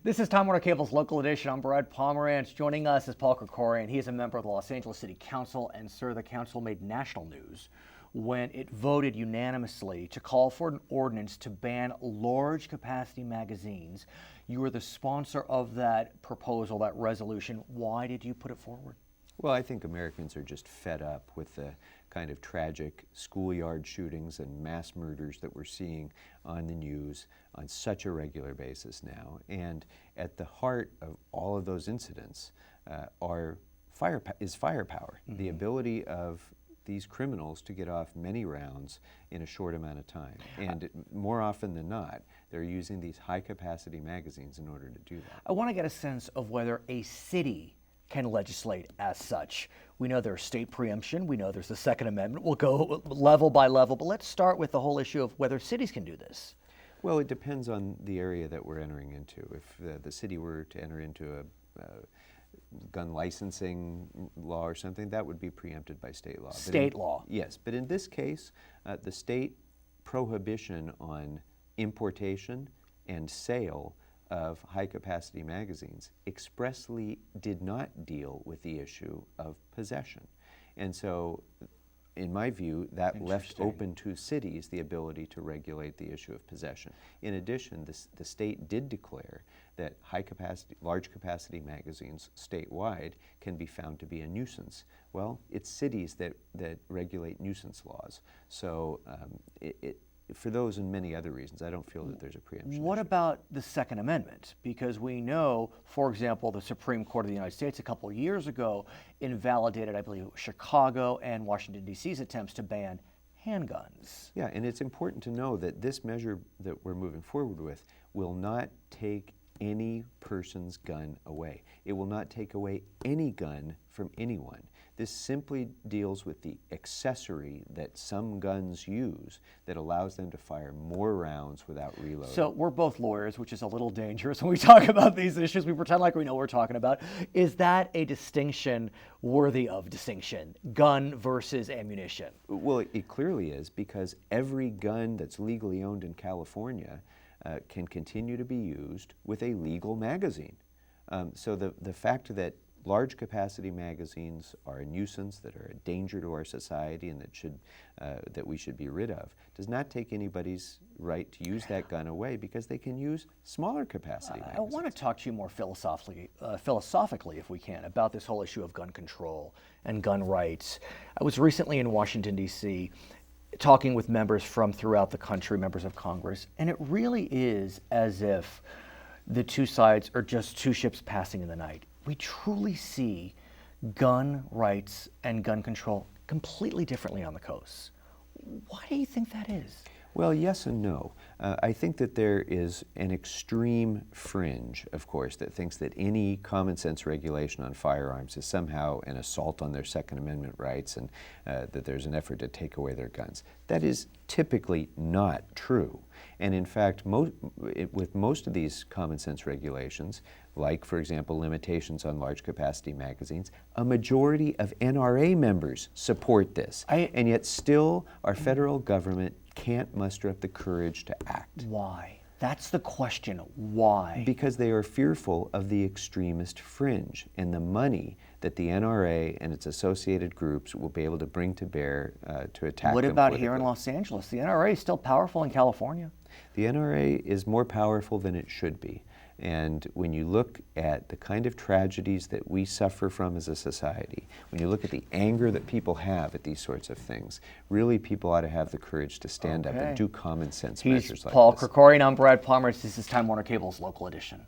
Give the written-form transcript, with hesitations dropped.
This is Time Warner Cable's Local Edition. I'm Brad Pomerance. Joining us is Paul Krekorian. He is a member of the Los Angeles City Council, and sir, the council made national news when it voted unanimously to call for an ordinance to ban large capacity magazines. You were the sponsor of that proposal, that resolution. Why did you put it forward? Well, I think Americans are just fed up with the kind of tragic schoolyard shootings and mass murders that we're seeing on the news on such a regular basis now. And at the heart of all of those incidents is firepower, the ability of these criminals to get off many rounds in a short amount of time. And more often than not, they're using these high-capacity magazines in order to do that. I want to get a sense of whether a city can legislate as such. We know there's state preemption. We know there's the Second Amendment. We'll go level by level, but let's start with the whole issue of whether cities can do this. Well, it depends on the area that we're entering into. If the city were to enter into a gun licensing law or something, that would be preempted by state law. State law. Yes, but in this case, the state prohibition on importation and sale of high-capacity magazines expressly did not deal with the issue of possession. And so, in my view, that left open to cities the ability to regulate the issue of possession. In addition, the state did declare that large-capacity magazines statewide can be found to be a nuisance. Well, it's cities that regulate nuisance laws. So for those and many other reasons, I don't feel that there's a preemption. What about the Second Amendment? Because we know, for example, the Supreme Court of the United States a couple of years ago invalidated, I believe, Chicago and Washington, D.C.'s attempts to ban handguns. Yeah, and it's important to know that this measure that we're moving forward with will not take any person's gun away. It will not take away any gun from anyone. This simply deals with the accessory that some guns use that allows them to fire more rounds without reloading. So we're both lawyers, which is a little dangerous when we talk about these issues. We pretend like we know what we're talking about. Is that a distinction worthy of distinction, gun versus ammunition? Well, it clearly is, because every gun that's legally owned in California can continue to be used with a legal magazine. So the fact that large capacity magazines are a nuisance, that are a danger to our society, and that we should be rid of, does not take anybody's right to use that gun away, because they can use smaller capacity magazines. I want to talk to you more philosophically, if we can, about this whole issue of gun control and gun rights. I was recently in Washington, D.C., talking with members from throughout the country, members of Congress, and it really is as if the two sides are just two ships passing in the night. We truly see gun rights and gun control completely differently on the coast. Why do you think that is? Well, yes and no. I think that there is an extreme fringe, of course, that thinks that any common sense regulation on firearms is somehow an assault on their Second Amendment rights, and that there's an effort to take away their guns. That is typically not true. And in fact, with most of these common sense regulations, like, for example, limitations on large capacity magazines, a majority of NRA members support this. And yet still, our federal government can't muster up the courage to act. Why? That's the question. Why? Because they are fearful of the extremist fringe and the money that the NRA and its associated groups will be able to bring to bear to attack them. What about here in Los Angeles? The NRA is still powerful in California. The NRA is more powerful than it should be. And when you look at the kind of tragedies that we suffer from as a society, when you look at the anger that people have at these sorts of things, really people ought to have the courage to stand up and do common sense measures like this. Paul Krekorian, I'm Brad Pomerance. This is Time Warner Cable's Local Edition.